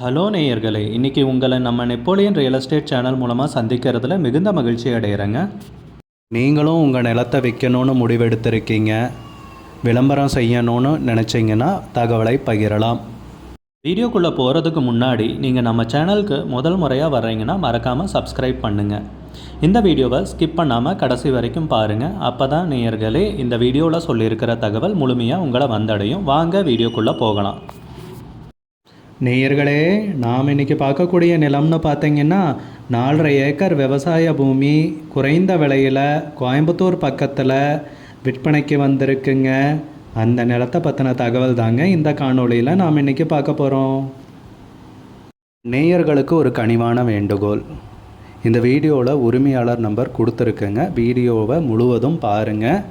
Hello நேயர்களே, இன்றைக்கி உங்களை நம்ம நெப்போலியன் ரியல் எஸ்டேட் சேனல் மூலமாக சந்திக்கிறதுல மிகுந்த மகிழ்ச்சி அடைகிறேங்க. நீங்களும் உங்கள் நிலத்தை விற்கணும்னு முடிவெடுத்திருக்கீங்க, விளம்பரம் செய்யணும்னு நினச்சிங்கன்னா தகவலை பகிரலாம். வீடியோக்குள்ளே போகிறதுக்கு முன்னாடி நீங்கள் நம்ம சேனலுக்கு முதல் முறையாக வர்றீங்கன்னா மறக்காமல் சப்ஸ்கிரைப் பண்ணுங்கள். இந்த வீடியோவை ஸ்கிப் பண்ணாமல் கடைசி வரைக்கும் பாருங்கள். அப்போ தான் நேயர்களே இந்த வீடியோவில் சொல்லியிருக்கிற தகவல் முழுமையாக உங்களை வந்தடையும். வாங்க வீடியோக்குள்ளே போகலாம். நேயர்களே, நாம் இன்றைக்கி பார்க்கக்கூடிய நிலம்னு பார்த்தீங்கன்னா 4.5 ஏக்கர் விவசாய பூமி குறைந்த விலையில் கோயம்புத்தூர் பக்கத்தில் விற்பனைக்கு வந்திருக்குங்க. அந்த நிலத்தை பற்றின தகவல் தாங்க இந்த காணொளியில் நாம் இன்றைக்கி பார்க்க போகிறோம். நேயர்களுக்கு ஒரு கனிவான வேண்டுகோள், இந்த வீடியோவில் உரிமையாளர் நம்பர் கொடுத்துருக்குங்க. வீடியோவை முழுவதும் பாருங்கள்.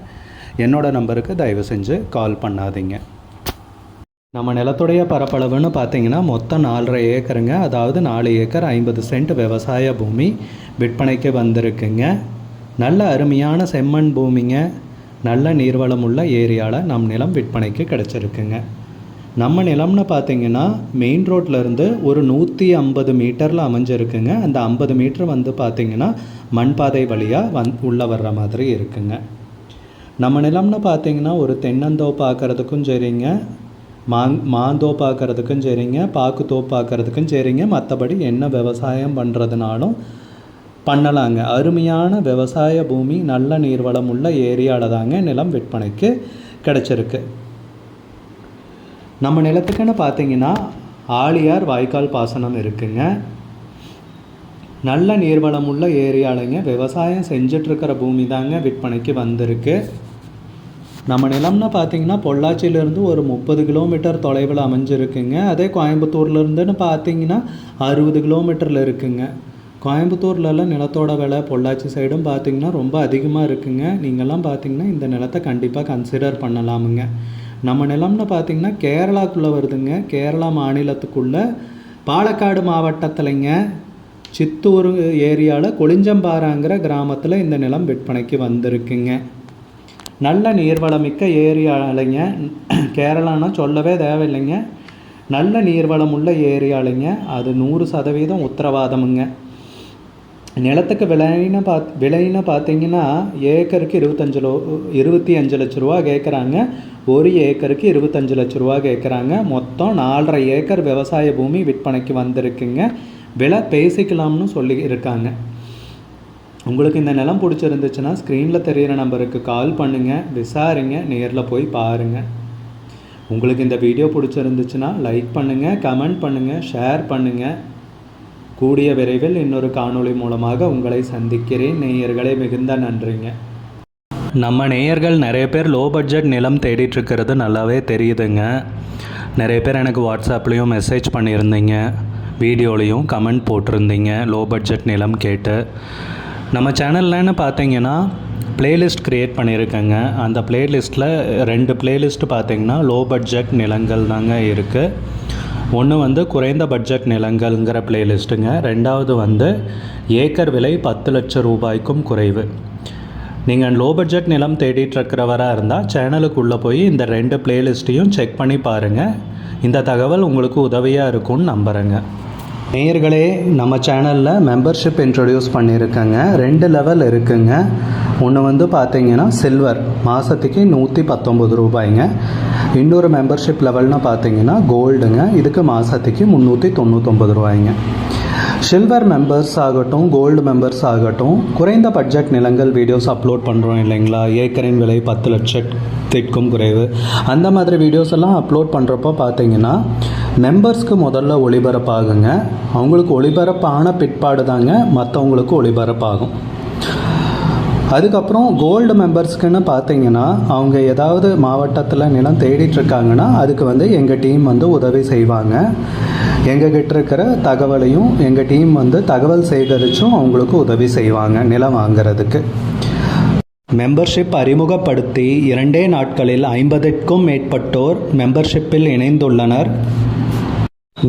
என்னோடய நம்பருக்கு தயவு செஞ்சு கால் பண்ணாதீங்க. நம்ம நிலத்துடைய பரப்பளவுன்னு பார்த்தீங்கன்னா மொத்தம் 4.5 ஏக்கருங்க. அதாவது 4 ஏக்கர் 50 சென்ட் விவசாய பூமி விற்பனைக்கு வந்திருக்குங்க. நல்ல அருமையான செம்மண் பூமிங்க. நல்ல நீர்வளம் உள்ள ஏரியாவில் நம் நிலம் விற்பனைக்கு கிடச்சிருக்குங்க. நம்ம நிலம்னு பார்த்தீங்கன்னா மெயின் ரோட்லேருந்து ஒரு 150 மீட்டரில் அமைஞ்சிருக்குங்க. அந்த 50 மீட்டர் வந்து பார்த்திங்கன்னா மண்பாதை வழியாக உள்ளே வர்ற மாதிரி இருக்குங்க. நம்ம நிலம்னு பார்த்தீங்கன்னா ஒரு தென்னந்தோப்பு பார்க்குறதுக்கும் சரிங்க, மாந்தோப்பு பார்க்குறதுக்கும் சரிங்க, பாக்குத்தோப்பு பார்க்குறதுக்கும் சரிங்க. மற்றபடி என்ன விவசாயம் பண்ணுறதுனாலும் பண்ணலாங்க. அருமையான விவசாய பூமி, நல்ல நீர்வளம் உள்ள ஏரியாவில் தாங்க நிலம் விற்பனைக்கு கிடச்சிருக்கு. நம்ம நிலத்துக்குன்னு பார்த்தீங்கன்னா ஆழியார் வாய்க்கால் பாசனம் இருக்குங்க. நல்ல நீர்வளம் உள்ள ஏரியாவிலங்க விவசாயம் செஞ்சிட்ருக்கிற பூமி தாங்க விற்பனைக்கு வந்திருக்கு. நம்ம நிலம்னு பார்த்தீங்கன்னா பொள்ளாச்சியிலேருந்து ஒரு 30 கிலோமீட்டர் தொலைவில் அமைஞ்சிருக்குங்க. அதே கோயம்புத்தூர்லேருந்துன்னு பார்த்தீங்கன்னா 60 கிலோமீட்டரில் இருக்குங்க. கோயம்புத்தூர்லலாம் நிலத்தோட விலை பொள்ளாச்சி சைடும் பார்த்திங்கன்னா ரொம்ப அதிகமாக இருக்குங்க. நீங்கள்லாம் பார்த்திங்கன்னா இந்த நிலத்தை கண்டிப்பாக கன்சிடர் பண்ணலாமுங்க. நம்ம நிலம்னு பார்த்திங்கன்னா கேரளாக்குள்ளே வருதுங்க. கேரளா மாநிலத்துக்குள்ளே பாலக்காடு மாவட்டத்திலைங்க சித்தூர் ஏரியாவில் கொளிஞ்சம்பாறாங்கிற கிராமத்தில் இந்த நிலம் விற்பனைக்கு வந்திருக்குங்க. நல்ல நீர்வளமிக்க ஏரியாலைங்க. கேரளானா சொல்லவே தேவையில்லைங்க. நல்ல நீர்வளம் உள்ள ஏரியாலைங்க. அது 100% உத்தரவாதமுங்க. நிலத்துக்கு விலைன்னு பார்த்தீங்கன்னா ஏக்கருக்கு 25 லட்ச ரூபா கேட்குறாங்க. ஒரு ஏக்கருக்கு 25 லட்ச ரூபா கேட்குறாங்க. மொத்தம் 4.5 ஏக்கர் விவசாய பூமி விற்பனைக்கு வந்திருக்குங்க. விலை பேசிக்கலாம்னு சொல்லி இருக்காங்க. உங்களுக்கு இந்த நிலம் பிடிச்சிருந்துச்சுன்னா ஸ்க்ரீனில் தெரிகிற நம்பருக்கு கால் பண்ணுங்கள், விசாரிங்க, நேரில் போய் பாருங்கள். உங்களுக்கு இந்த வீடியோ பிடிச்சிருந்துச்சுன்னா லைக் பண்ணுங்கள், கமெண்ட் பண்ணுங்கள், ஷேர் பண்ணுங்கள். கூடிய விரைவில் இன்னொரு காணொளி மூலமாக உங்களை சந்திக்கிறேன். நேயர்களே, மிகுந்த நன்றிங்க. நம்ம நேயர்கள் நிறைய பேர் லோ பட்ஜெட் நிலம் தேடிட்டுருக்கிறது நல்லாவே தெரியுதுங்க. நிறைய பேர் எனக்கு வாட்ஸ்அப்லேயும் மெசேஜ் பண்ணியிருந்தீங்க, வீடியோலையும் கமெண்ட் போட்டிருந்தீங்க லோ பட்ஜெட் நிலம் கேட்டு. நம்ம சேனல்லன்னு பார்த்தீங்கன்னா ப்ளேலிஸ்ட் க்ரியேட் பண்ணியிருக்கேங்க. அந்த ப்ளேலிஸ்ட்டில் 2 ப்ளேலிஸ்ட்டு பார்த்தீங்கன்னா லோ பட்ஜெட் நிலங்கள் தாங்க இருக்குது. ஒன்று வந்து குறைந்த பட்ஜெட் நிலங்கள்ங்கிற ப்ளேலிஸ்ட்டுங்க. ரெண்டாவது வந்து ஏக்கர் விலை 10 லட்சம் ரூபாய்க்கும் குறைவு. நீங்கள் லோ பட்ஜெட் நிலம் தேடிட்டுருக்கிறவராக இருந்தால் சேனலுக்குள்ளே போய் இந்த 2 ப்ளேலிஸ்ட்டையும் செக் பண்ணி பாருங்கள். இந்த தகவல் உங்களுக்கு உதவியாக இருக்கும்னு நம்புகிறேங்க. நேயர்களே, நம்ம சேனலில் மெம்பர்ஷிப் இன்ட்ரடியூஸ் பண்ணியிருக்கேங்க. 2 லெவல் இருக்குங்க. ஒன்று வந்து பார்த்தீங்கன்னா சில்வர், மாதத்துக்கு 119 ரூபாய்ங்க. இன்னொரு மெம்பர்ஷிப் லெவல்னு பார்த்தீங்கன்னா கோல்டுங்க. இதுக்கு மாதத்துக்கு 399 ரூபாய்ங்க. சில்வர் மெம்பர்ஸ் ஆகட்டும், கோல்டு மெம்பர்ஸ் ஆகட்டும், குறைந்த பட்ஜெட் நிலங்கள் வீடியோஸ் அப்லோட் பண்ணுறோம் இல்லைங்களா, ஏக்கரின் விலை 10 லட்சத்திற்கும் குறைவு, அந்த மாதிரி வீடியோஸ் எல்லாம் அப்லோட் பண்ணுறப்போ பார்த்தீங்கன்னா மெம்பர்ஸ்க்கு முதல்ல ஒளிபரப்பாகுங்க. அவங்களுக்கு ஒளிபரப்பான பிற்பாடு தாங்க மற்றவங்களுக்கு ஒளிபரப்பாகும். அதுக்கப்புறம் கோல்டு மெம்பர்ஸ்க்குன்னு பார்த்தீங்கன்னா அவங்க ஏதாவது மாவட்டத்தில் நிலம் தேடிட்டுருக்காங்கன்னா அதுக்கு வந்து எங்கள் டீம் வந்து உதவி செய்வாங்க. எங்ககிட்ட இருக்கிற தகவலையும் எங்கள் டீம் வந்து தகவல் சேகரித்தும் அவங்களுக்கு உதவி செய்வாங்க நிலம் வாங்கிறதுக்கு. மெம்பர்ஷிப் அறிமுகப்படுத்தி 2 நாட்களில் 50க்கும் மேற்பட்டோர் மெம்பர்ஷிப்பில் இணைந்துள்ளனர்.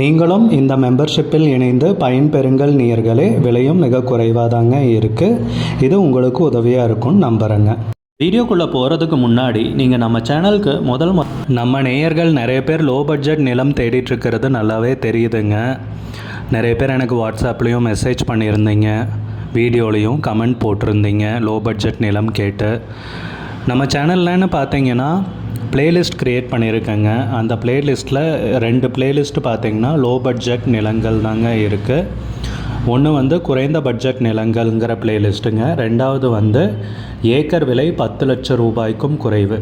நீங்களும் இந்த மெம்பர்ஷிப்பில் இணைந்து பயன்பெறுங்கள் நேயர்களே. விலையும் மிக குறைவாக தாங்க இருக்குது. இது உங்களுக்கு உதவியாக இருக்கும்னு நம்புகிறேங்க. வீடியோக்குள்ளே போகிறதுக்கு முன்னாடி நீங்கள் நம்ம சேனலுக்கு நம்ம நேயர்கள் நிறைய பேர் லோ பட்ஜெட் நிலம் தேடிட்டுருக்கிறது நல்லாவே தெரியுதுங்க. நிறைய பேர் எனக்கு வாட்ஸ்அப்லேயும் மெசேஜ் பண்ணியிருந்தீங்க, வீடியோலையும் கமெண்ட் போட்டிருந்தீங்க லோ பட்ஜெட் நிலம் கேட்டு. நம்ம சேனல்லன்னு பார்த்தீங்கன்னா பிளேலிஸ்ட் க்ரியேட் பண்ணியிருக்கேங்க. அந்த பிளேலிஸ்ட்டில் 2 பிளேலிஸ்ட்டு பார்த்தீங்கன்னா லோ பட்ஜெட் நிலங்கள் தாங்க இருக்குது. ஒன்று வந்து குறைந்த பட்ஜெட் நிலங்கள்ங்கிற பிளேலிஸ்ட்டுங்க. ரெண்டாவது வந்து ஏக்கர் விலை 10 லட்சம் ரூபாய்க்கும் குறைவு.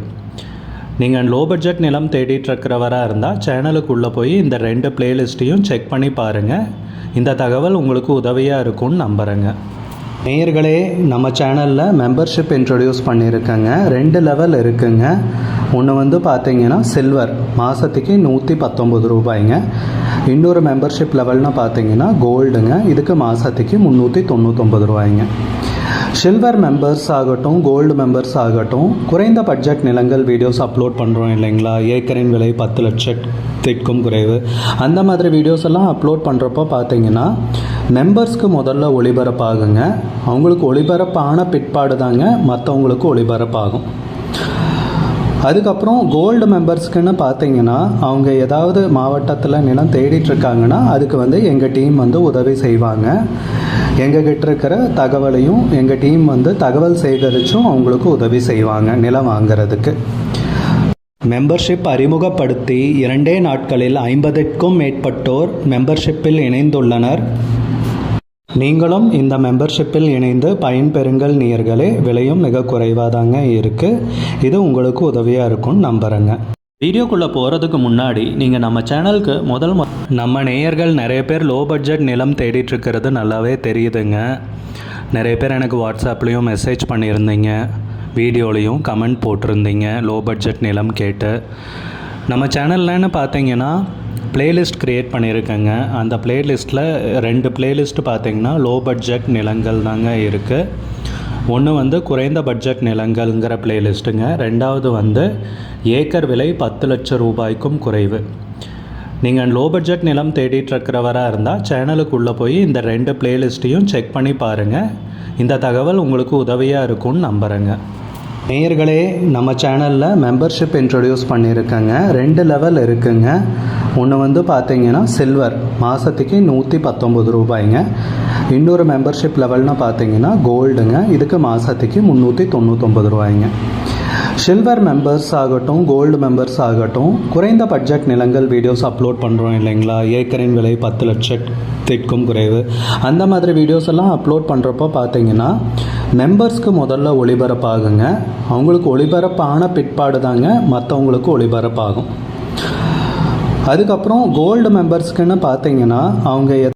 நீங்கள் லோ பட்ஜெட் நிலம் தேடிட்டுருக்கிறவராக இருந்தால் சேனலுக்குள்ளே போய் இந்த 2 பிளேலிஸ்ட்டையும் செக் பண்ணி பாருங்கள். இந்த தகவல் உங்களுக்கு உதவியாக இருக்கும்னு நம்புகிறேங்க. நேயர்களே, நம்ம சேனலில் மெம்பர்ஷிப் இன்ட்ரடியூஸ் பண்ணியிருக்கேங்க. 2 லெவல் இருக்குங்க. ஒன்று வந்து பார்த்தீங்கன்னா சில்வர், மாதத்துக்கு 119 ரூபாய்ங்க. இன்னொரு மெம்பர்ஷிப் லெவல்னு பார்த்தீங்கன்னா கோல்டுங்க, இதுக்கு மாதத்துக்கு 399 ரூபாய்ங்க. சில்வர் மெம்பர்ஸ் ஆகட்டும், கோல்டு மெம்பர்ஸ் ஆகட்டும், குறைந்த பட்ஜெட் நிலங்கள் வீடியோஸ் அப்லோட் பண்ணுறோம் இல்லைங்களா, ஏக்கரின் விலை 10 லட்சத்திற்கும் குறைவு, அந்த மாதிரி வீடியோஸ் எல்லாம் அப்லோட் பண்ணுறப்போ பார்த்தீங்கன்னா மெம்பர்ஸ்க்கு முதல்ல ஒளிபரப்பாகுங்க. அவங்களுக்கு ஒளிபரப்பான பிற்பாடு தாங்க மற்றவங்களுக்கு ஒளிபரப்பாகும். அதுக்கப்புறம் கோல்டு மெம்பர்ஸ்க்குன்னு பார்த்தீங்கன்னா அவங்க ஏதாவது மாவட்டத்தில் நிலம் தேடிட்டுருக்காங்கன்னா அதுக்கு வந்து எங்கள் டீம் வந்து உதவி செய்வாங்க. எங்ககிட்ட இருக்கிற தகவலையும் எங்கள் டீம் வந்து தகவல் சேகரித்தும் அவங்களுக்கு உதவி செய்வாங்க நிலம் வாங்கிறதுக்கு. மெம்பர்ஷிப் அறிமுகப்படுத்தி 2 நாட்களில் 50க்கும் மேற்பட்டோர் மெம்பர்ஷிப்பில் இணைந்துள்ளனர். நீங்களும் இந்த மெம்பர்ஷிப்பில் இணைந்து பயன்பெறுங்கள் நேயர்களே. விலையும் மிக குறைவாக தாங்க இருக்குது. இது உங்களுக்கு உதவியாக இருக்கும்னு நம்புகிறேங்க. வீடியோக்குள்ளே போகிறதுக்கு முன்னாடி நீங்கள் நம்ம சேனலுக்கு நம்ம நேயர்கள் நிறைய பேர் லோ பட்ஜெட் நிலம் தேடிட்டுருக்கிறது நல்லாவே தெரியுதுங்க. நிறைய பேர் எனக்கு வாட்ஸ்அப்லேயும் மெசேஜ் பண்ணியிருந்தீங்க, வீடியோலையும் கமெண்ட் போட்டிருந்தீங்க லோ பட்ஜெட் நிலம் கேட்டு. நம்ம சேனல்லன்னு பார்த்தீங்கன்னா பிளேலிஸ்ட் க்ரியேட் பண்ணியிருக்கேங்க. அந்த பிளேலிஸ்ட்டில் 2 பிளேலிஸ்ட்டு பார்த்தீங்கன்னா லோ பட்ஜெட் நிலங்கள் தாங்க இருக்குது. ஒன்று வந்து குறைந்த பட்ஜெட் நிலங்கள்ங்கிற பிளேலிஸ்ட்டுங்க. ரெண்டாவது வந்து ஏக்கர் விலை 10 லட்சம் ரூபாய்க்கும் குறைவு. நீங்கள் லோ பட்ஜெட் நிலம் தேடிட்டுருக்கிறவராக இருந்தால் சேனலுக்குள்ளே போய் இந்த 2 பிளேலிஸ்ட்டையும் செக் பண்ணி பாருங்கள். இந்த தகவல் உங்களுக்கு உதவியாக இருக்கும்னு நம்புகிறேங்க. நேயர்களே, நம்ம சேனலில் மெம்பர்ஷிப் இன்ட்ரடியூஸ் பண்ணியிருக்கேங்க. 2 லெவல் இருக்குங்க. ஒன்று வந்து பார்த்தீங்கன்னா சில்வர், மாதத்துக்கு 119 ரூபாய்ங்க. இன்னொரு மெம்பர்ஷிப் லெவல்னு பார்த்தீங்கன்னா கோல்டுங்க, இதுக்கு மாதத்துக்கு 399 ரூபாய்ங்க. சில்வர் மெம்பர்ஸ் ஆகட்டும், கோல்டு மெம்பர்ஸ் ஆகட்டும், குறைந்த பட்ஜெட் நிலங்கள் வீடியோஸ் அப்லோட் பண்ணுறோம் இல்லைங்களா, ஏக்கரின் விலை 10 லட்சத்திற்கும் குறைவு, அந்த மாதிரி வீடியோஸ் எல்லாம் அப்லோட் பண்ணுறப்போ பார்த்தீங்கன்னா மெம்பர்ஸ்க்கு முதல்ல ஒளிபரப்பாகுங்க. அவங்களுக்கு ஒளிபரப்பான பிற்பாடு தாங்க மற்றவங்களுக்கு ஒளிபரப்பாகும். அதுக்கப்புறம் கோல்டு மெம்பர்ஸ்க்குன்னு பார்த்தீங்கன்னா அவங்க